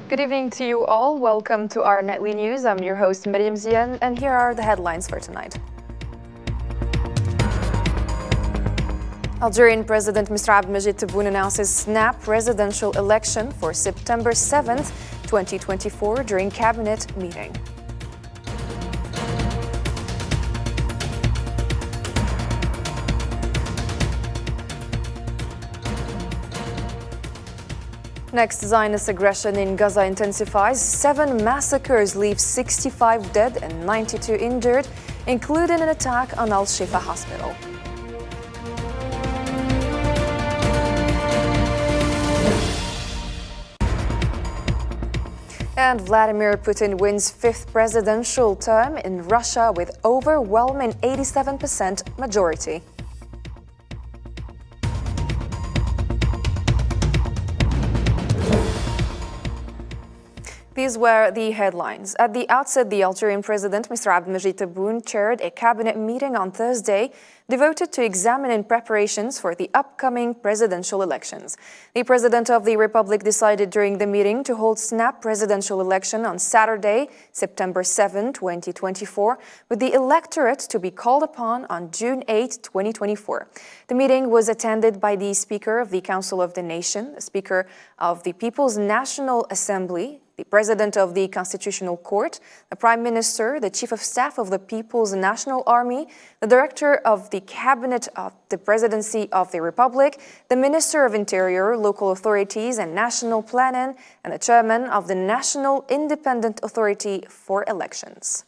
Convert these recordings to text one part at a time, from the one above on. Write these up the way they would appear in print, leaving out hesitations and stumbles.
Good evening to you all. Welcome to our nightly news. I'm your host, Mariam Zian, and here are the headlines for tonight. Algerian President Mr. Abdelmajid Tebboune announces snap presidential election for September 7th, 2024 during cabinet meeting. Next, Zionist aggression in Gaza intensifies. 7 massacres leave 65 dead and 92 injured, including an attack on Al-Shifa hospital. And Vladimir Putin wins 5th presidential term in Russia with overwhelming 87% majority. These were the headlines. At the outset, the Algerian President, Mr. Abdelmajid Tebboune, chaired a cabinet meeting on Thursday devoted to examining preparations for the upcoming presidential elections. The President of the Republic decided during the meeting to hold snap presidential election on Saturday, September 7, 2024, with the electorate to be called upon on June 8, 2024. The meeting was attended by the Speaker of the Council of the Nation, the Speaker of the People's National Assembly, the President of the Constitutional Court, the Prime Minister, the Chief of Staff of the People's National Army, the Director of the Cabinet of the Presidency of the Republic, the Minister of Interior, Local Authorities and National Planning, and the Chairman of the National Independent Authority for Elections.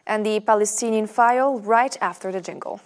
And the Palestinian file right after the jingle.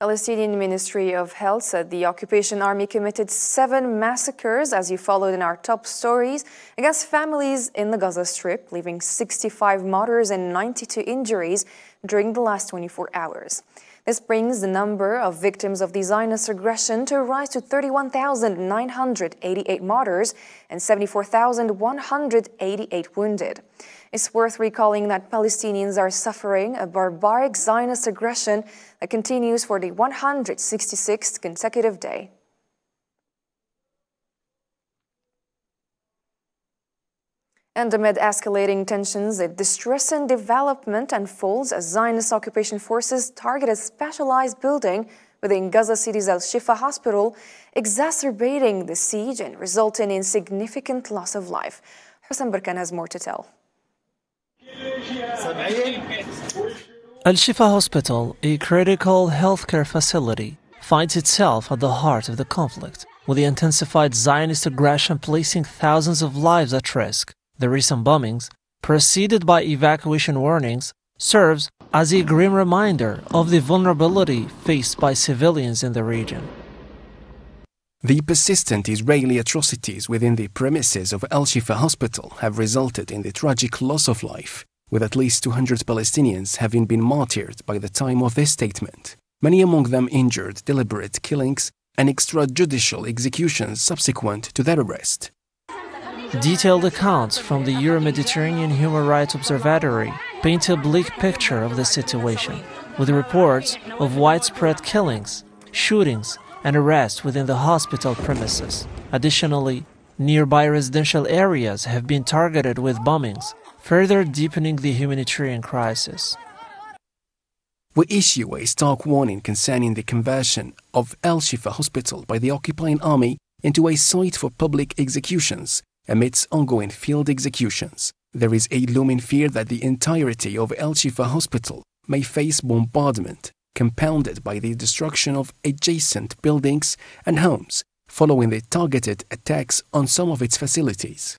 Palestinian Ministry of Health said the occupation army committed 7 massacres, as you followed in our top stories, against families in the Gaza Strip, leaving 65 martyrs and 92 injuries during the last 24 hours. This brings the number of victims of the Zionist aggression to rise to 31,988 martyrs and 74,188 wounded. It's worth recalling that Palestinians are suffering a barbaric Zionist aggression that continues for the 166th consecutive day. And amid escalating tensions, a distressing development unfolds as Zionist occupation forces target a specialized building within Gaza City's Al-Shifa hospital, exacerbating the siege and resulting in significant loss of life. Hussein Barkan has more to tell. Al-Shifa Hospital, a critical healthcare facility, finds itself at the heart of the conflict, with the intensified Zionist aggression placing thousands of lives at risk. The recent bombings, preceded by evacuation warnings, serves as a grim reminder of the vulnerability faced by civilians in the region. The persistent Israeli atrocities within the premises of Al-Shifa Hospital have resulted in the tragic loss of life, with at least 200 Palestinians having been martyred by the time of this statement, many among them injured, deliberate killings and extrajudicial executions subsequent to their arrest. Detailed accounts from the Euro-Mediterranean Human Rights Observatory paint a bleak picture of the situation, with reports of widespread killings, shootings, and arrests within the hospital premises. Additionally, nearby residential areas have been targeted with bombings, further deepening the humanitarian crisis. We issue a stark warning concerning the conversion of Al-Shifa Hospital by the occupying army into a site for public executions amidst ongoing field executions. There is a looming fear that the entirety of Al-Shifa Hospital may face bombardment, compounded by the destruction of adjacent buildings and homes following the targeted attacks on some of its facilities.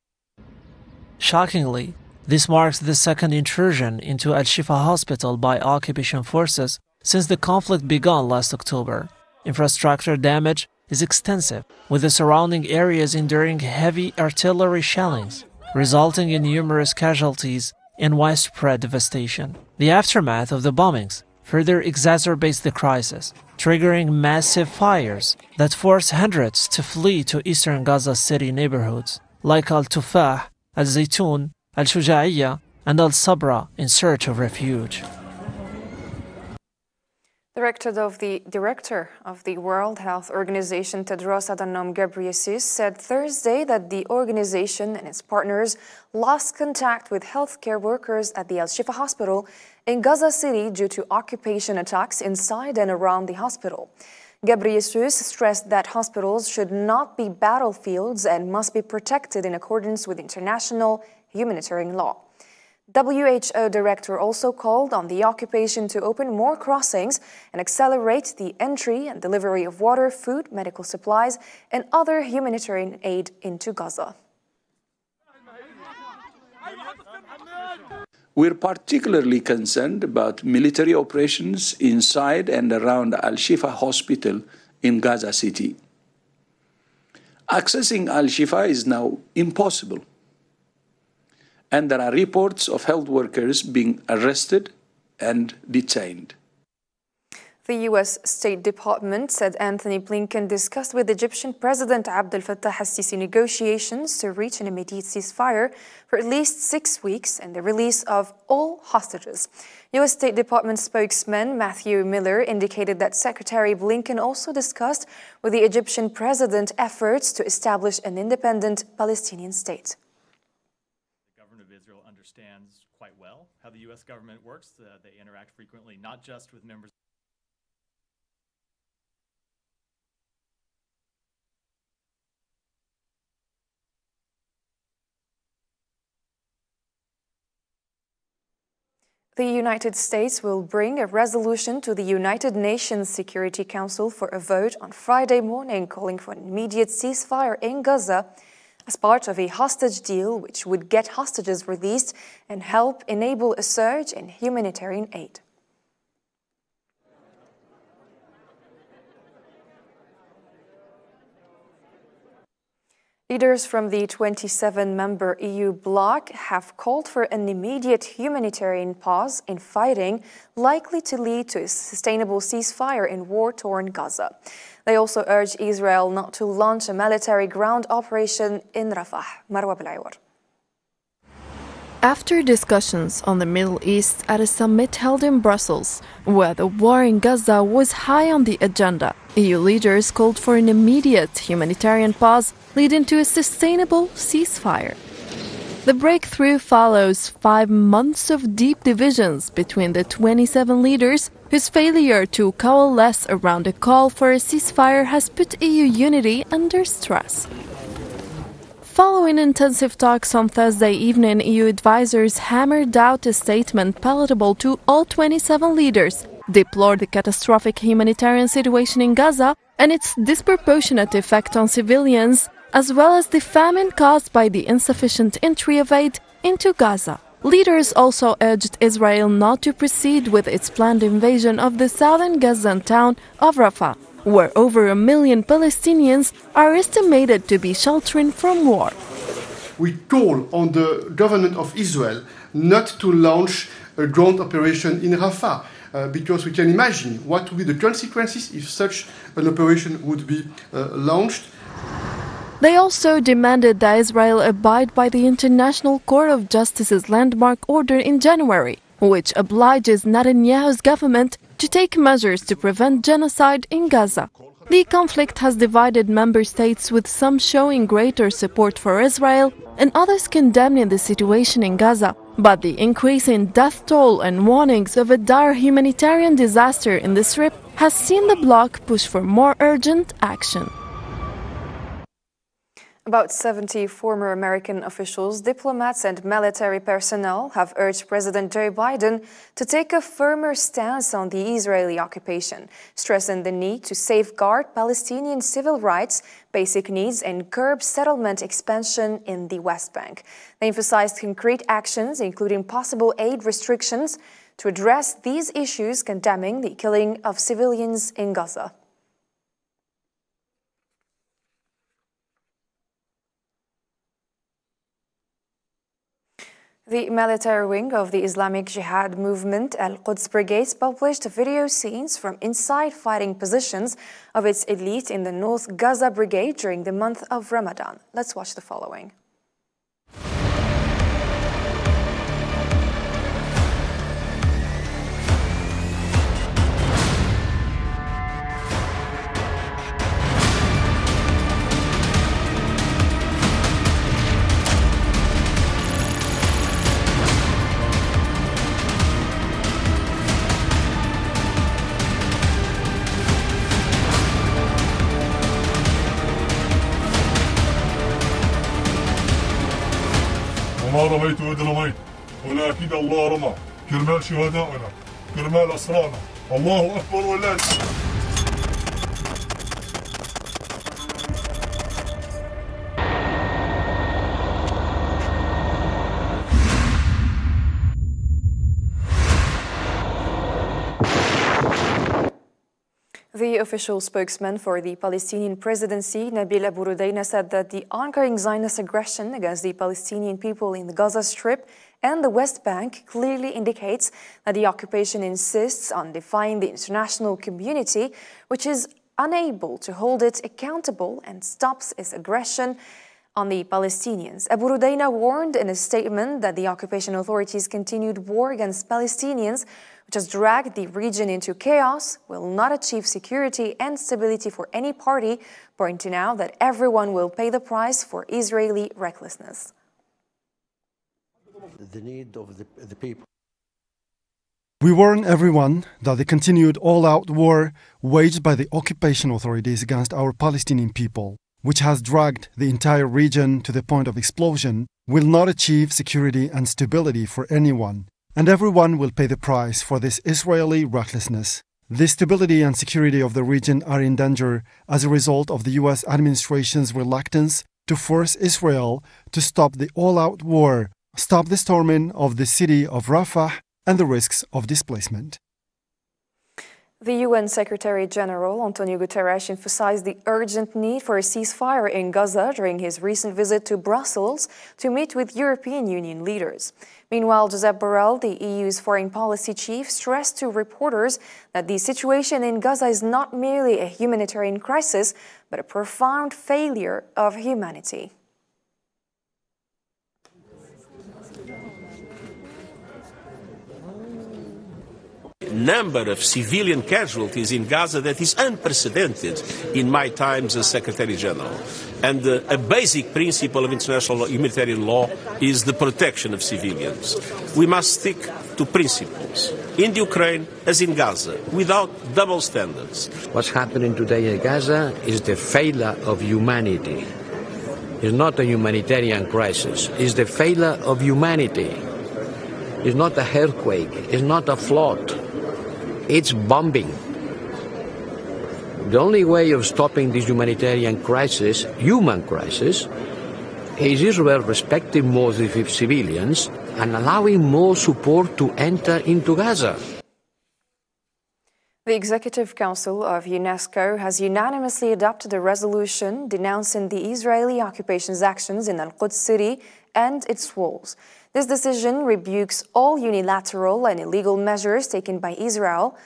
Shockingly, this marks the second intrusion into Al-Shifa Hospital by occupation forces since the conflict began last October. Infrastructure damage is extensive, with the surrounding areas enduring heavy artillery shellings, resulting in numerous casualties and widespread devastation. The aftermath of the bombings further exacerbates the crisis, triggering massive fires that force hundreds to flee to eastern Gaza City neighborhoods like Al-Tufah, Al-Zaytun, Al-Shuja'iyya, and Al-Sabra in search of refuge. Director of the World Health Organization, Tedros Adhanom Ghebreyesus, said Thursday that the organization and its partners lost contact with healthcare workers at the Al-Shifa hospital in Gaza City due to occupation attacks inside and around the hospital. Ghebreyesus stressed that hospitals should not be battlefields and must be protected in accordance with international humanitarian law. WHO director also called on the occupation to open more crossings and accelerate the entry and delivery of water, food, medical supplies, and other humanitarian aid into Gaza. We're particularly concerned about military operations inside and around Al-Shifa hospital in Gaza City. Accessing Al-Shifa is now impossible, and there are reports of health workers being arrested and detained. The U.S. State Department said Anthony Blinken discussed with Egyptian President Abdel Fattah al-Sisi negotiations to reach an immediate ceasefire for at least 6 weeks and the release of all hostages. U.S. State Department spokesman Matthew Miller indicated that Secretary Blinken also discussed with the Egyptian president efforts to establish an independent Palestinian state. Understands quite well how the U.S. government works. They interact frequently, not just with members. The United States will bring a resolution to the United Nations Security Council for a vote on Friday morning calling for an immediate ceasefire in Gaza as part of a hostage deal which would get hostages released and help enable a surge in humanitarian aid. Leaders from the 27-member EU bloc have called for an immediate humanitarian pause in fighting, likely to lead to a sustainable ceasefire in war-torn Gaza. They also urged Israel not to launch a military ground operation in Rafah. Marwa Bilawar. After discussions on the Middle East at a summit held in Brussels, where the war in Gaza was high on the agenda, EU leaders called for an immediate humanitarian pause leading to a sustainable ceasefire. The breakthrough follows 5 months of deep divisions between the 27 leaders, whose failure to coalesce around a call for a ceasefire has put EU unity under stress. Following intensive talks on Thursday evening, EU advisors hammered out a statement palatable to all 27 leaders, deplored the catastrophic humanitarian situation in Gaza and its disproportionate effect on civilians, as well as the famine caused by the insufficient entry of aid into Gaza. Leaders also urged Israel not to proceed with its planned invasion of the southern Gazan town of Rafah, where over 1 million Palestinians are estimated to be sheltering from war. We call on the government of Israel not to launch a ground operation in Rafah, because we can imagine what would be the consequences if such an operation would be launched. They also demanded that Israel abide by the International Court of Justice's landmark order in January, which obliges Netanyahu's government to take measures to prevent genocide in Gaza. The conflict has divided member states, with some showing greater support for Israel and others condemning the situation in Gaza. But the increase in death toll and warnings of a dire humanitarian disaster in the Strip has seen the bloc push for more urgent action. About 70 former American officials, diplomats and military personnel have urged President Joe Biden to take a firmer stance on the Israeli occupation, stressing the need to safeguard Palestinian civil rights, basic needs, and curb settlement expansion in the West Bank. They emphasized concrete actions, including possible aid restrictions, to address these issues, condemning the killing of civilians in Gaza. The military wing of the Islamic Jihad movement, Al-Quds Brigades, published video scenes from inside fighting positions of its elite in the North Gaza Brigade during the month of Ramadan. Let's watch the following. ما رميت إذ رميت ولكن الله رمى كرمال شهدائنا كرمال أسرانا الله أكبر ولله الحمد. The official spokesman for the Palestinian presidency, Nabil Abu Rudaina, said that the ongoing Zionist aggression against the Palestinian people in the Gaza Strip and the West Bank clearly indicates that the occupation insists on defying the international community, which is unable to hold it accountable and stops its aggression on the Palestinians. Abu Rudaina warned in a statement that the occupation authorities' continued war against Palestinians, which has dragged the region into chaos, will not achieve security and stability for any party, pointing out that everyone will pay the price for Israeli recklessness. The need of the people. We warn everyone that the continued all-out war waged by the occupation authorities against our Palestinian people, which has dragged the entire region to the point of explosion, will not achieve security and stability for anyone, and everyone will pay the price for this Israeli recklessness. The stability and security of the region are in danger as a result of the US administration's reluctance to force Israel to stop the all-out war, stop the storming of the city of Rafah, and the risks of displacement. The UN Secretary-General Antonio Guterres emphasized the urgent need for a ceasefire in Gaza during his recent visit to Brussels to meet with European Union leaders. Meanwhile, Josep Borrell, the EU's foreign policy chief, stressed to reporters that the situation in Gaza is not merely a humanitarian crisis, but a profound failure of humanity. Number of civilian casualties in Gaza that is unprecedented in my times as Secretary General. And a basic principle of international humanitarian law is the protection of civilians. We must stick to principles in the Ukraine as in Gaza, without double standards. What's happening today in Gaza is the failure of humanity. It's not a humanitarian crisis. It's the failure of humanity. It's not a earthquake. It's not a flood. It's bombing. The only way of stopping this humanitarian crisis, human crisis, is Israel respecting more civilians and allowing more support to enter into Gaza. The Executive Council of UNESCO has unanimously adopted a resolution denouncing the Israeli occupation's actions in Al-Quds city and its walls. This decision rebukes all unilateral and illegal measures taken by Israel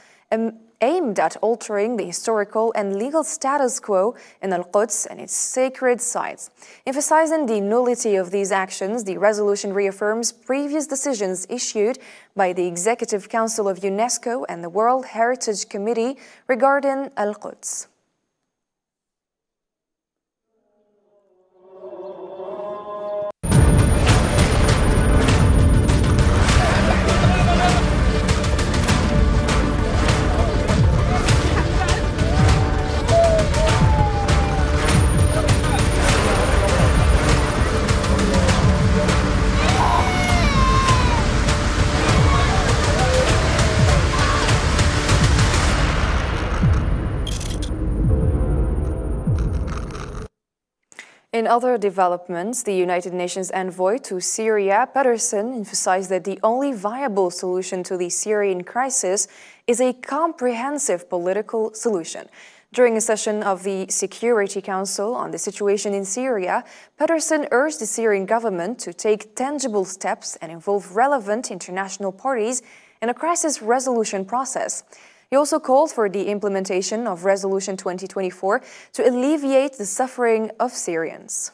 aimed at altering the historical and legal status quo in Al-Quds and its sacred sites. Emphasizing the nullity of these actions, the resolution reaffirms previous decisions issued by the Executive Council of UNESCO and the World Heritage Committee regarding Al-Quds. In other developments, the United Nations envoy to Syria, Pedersen, emphasized that the only viable solution to the Syrian crisis is a comprehensive political solution. During a session of the Security Council on the situation in Syria, Pedersen urged the Syrian government to take tangible steps and involve relevant international parties in a crisis resolution process. He also called for the implementation of Resolution 2024 to alleviate the suffering of Syrians.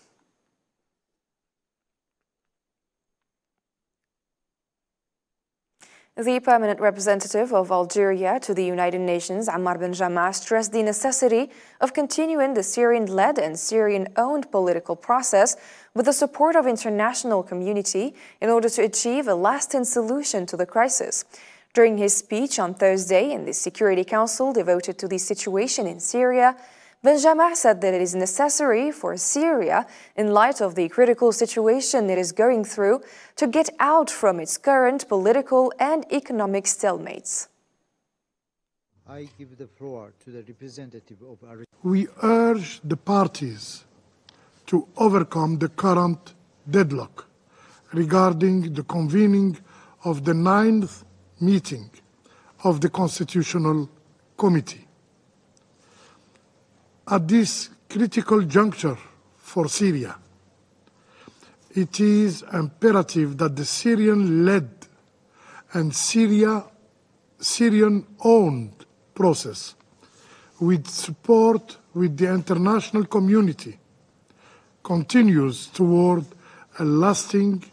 The permanent representative of Algeria to the United Nations, Ammar Ben Jama, stressed the necessity of continuing the Syrian-led and Syrian-owned political process with the support of international community in order to achieve a lasting solution to the crisis. During his speech on Thursday in the Security Council devoted to the situation in Syria, Ben Jama said that it is necessary for Syria, in light of the critical situation it is going through, to get out from its current political and economic stalemates. I give the floor to the representative of our... We urge the parties to overcome the current deadlock regarding the convening of the 9th meeting of the Constitutional Committee. At this critical juncture for Syria, it is imperative that the Syrian-led and Syrian-owned process, with support with the international community, continues toward a lasting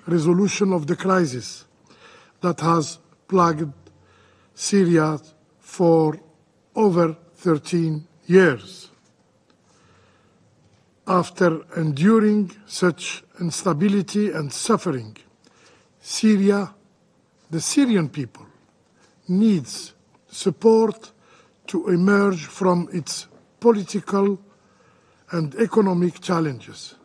resolution of the crisis that has plagued Syria for over 13 years. After enduring such instability and suffering, Syria, the Syrian people, needs support to emerge from its political and economic challenges.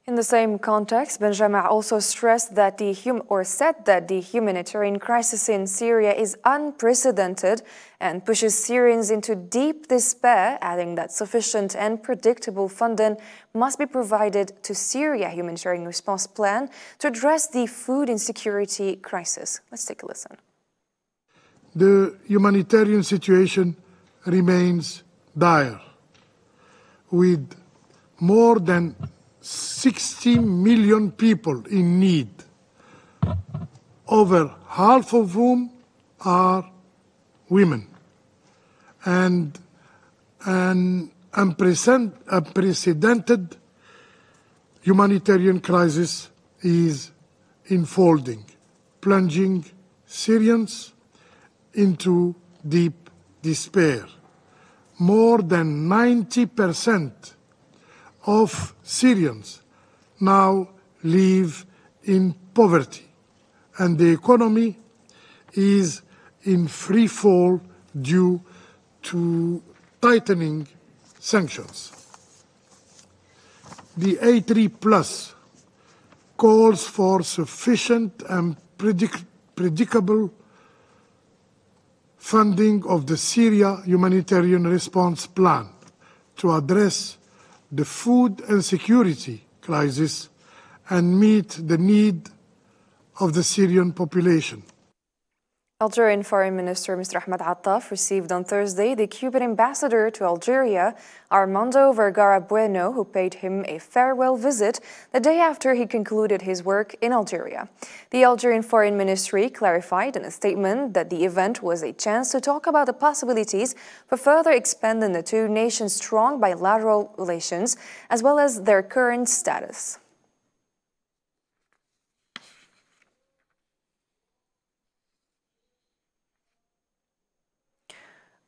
In the same context, Ben Jama also stressed that said that the humanitarian crisis in Syria is unprecedented and pushes Syrians into deep despair, adding that sufficient and predictable funding must be provided to Syria humanitarian response plan to address the food insecurity crisis. Let's take a listen. The humanitarian situation remains dire, with more than 60 million people in need, over half of whom are women, and an unprecedented humanitarian crisis is unfolding, plunging Syrians into deep despair. More than 90% of Syrians now live in poverty, and the economy is in free fall due to tightening sanctions. The A3+ calls for sufficient and predictable funding of the Syria humanitarian response plan to address the food insecurity crisis and meet the need of the Syrian population. Algerian Foreign Minister Mr. Ahmed Attaf received on Thursday the Cuban ambassador to Algeria, Armando Vergara Bueno, who paid him a farewell visit the day after he concluded his work in Algeria. The Algerian Foreign Ministry clarified in a statement that the event was a chance to talk about the possibilities for further expanding the two nations' strong bilateral relations, as well as their current status.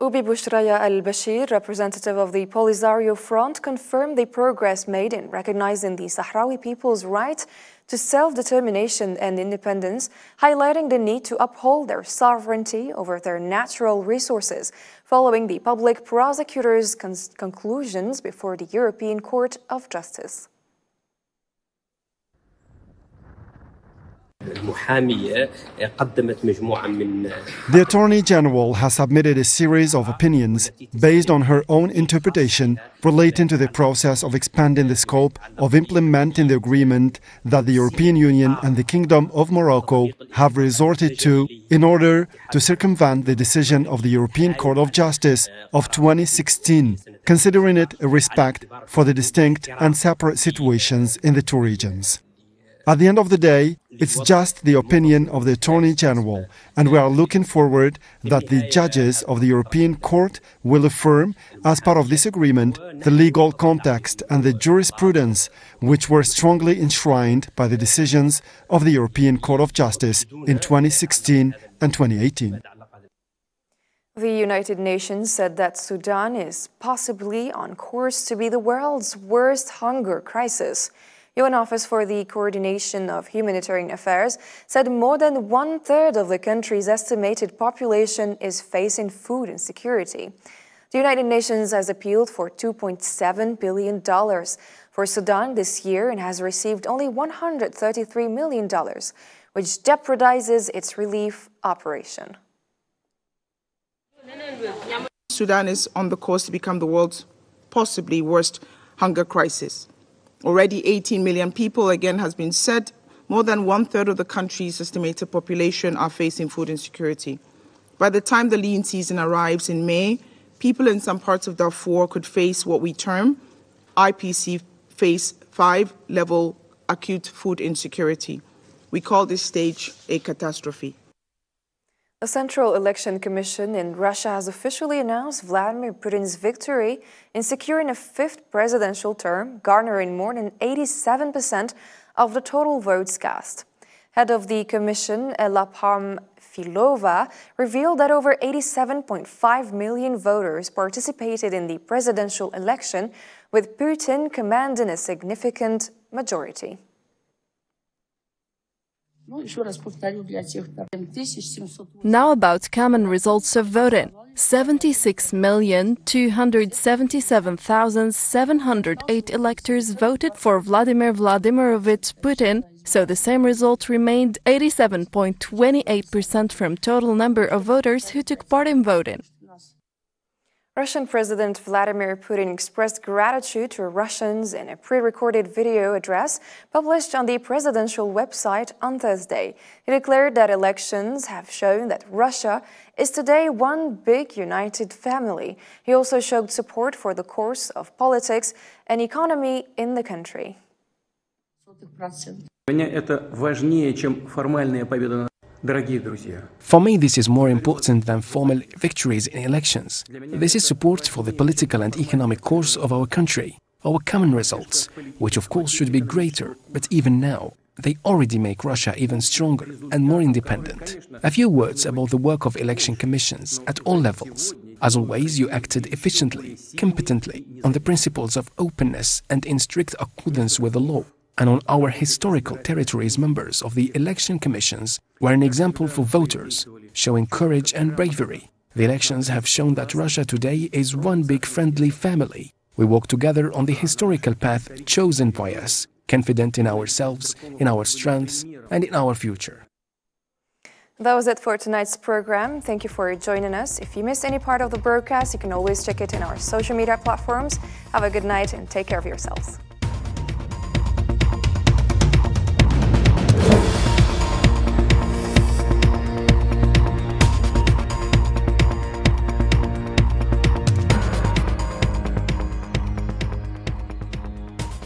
Ubi Bushraya al-Bashir, representative of the Polisario Front, confirmed the progress made in recognizing the Sahrawi people's right to self-determination and independence, highlighting the need to uphold their sovereignty over their natural resources, following the public prosecutor's conclusions before the European Court of Justice. The Attorney General has submitted a series of opinions based on her own interpretation relating to the process of expanding the scope of implementing the agreement that the European Union and the Kingdom of Morocco have resorted to in order to circumvent the decision of the European Court of Justice of 2016, considering it a respect for the distinct and separate situations in the two regions. At the end of the day, it's just the opinion of the Attorney General, and we are looking forward that the judges of the European Court will affirm, as part of this agreement, the legal context and the jurisprudence which were strongly enshrined by the decisions of the European Court of Justice in 2016 and 2018. The United Nations said that Sudan is possibly on course to be the world's worst hunger crisis. UN Office for the Coordination of Humanitarian Affairs said more than 1/3 of the country's estimated population is facing food insecurity. The United Nations has appealed for $2.7 billion for Sudan this year and has received only $133 million, which jeopardizes its relief operation. Sudan is on the course to become the world's possibly worst hunger crisis. Already 18 million people, again, has been said. More than 1/3 of the country's estimated population are facing food insecurity. By the time the lean season arrives in May, people in some parts of Darfur could face what we term IPC Phase 5 level acute food insecurity. We call this stage a catastrophe. The Central Election Commission in Russia has officially announced Vladimir Putin's victory in securing a 5th presidential term, garnering more than 87% of the total votes cast. Head of the commission, Ella Pamfilova, revealed that over 87.5 million voters participated in the presidential election, with Putin commanding a significant majority. Now about common results of voting. 76,277,708 electors voted for Vladimir Vladimirovich Putin, so the same result remained 87.28% from total number of voters who took part in voting. Russian President Vladimir Putin expressed gratitude to Russians in a pre-recorded video address published on the presidential website on Thursday. He declared that elections have shown that Russia is today one big united family. He also showed support for the course of politics and economy in the country. For me, this is more important than formal victories in elections. This is support for the political and economic course of our country, our common results, which of course should be greater, but even now, they already make Russia even stronger and more independent. A few words about the work of election commissions at all levels. As always, you acted efficiently, competently, on the principles of openness and in strict accordance with the law. And on our historical territories, members of the election commissions were an example for voters, showing courage and bravery. The elections have shown that Russia today is one big friendly family. We walk together on the historical path chosen by us, confident in ourselves, in our strengths, and in our future. That was it for tonight's program. Thank you for joining us. If you missed any part of the broadcast, you can always check it in our social media platforms. Have a good night and take care of yourselves.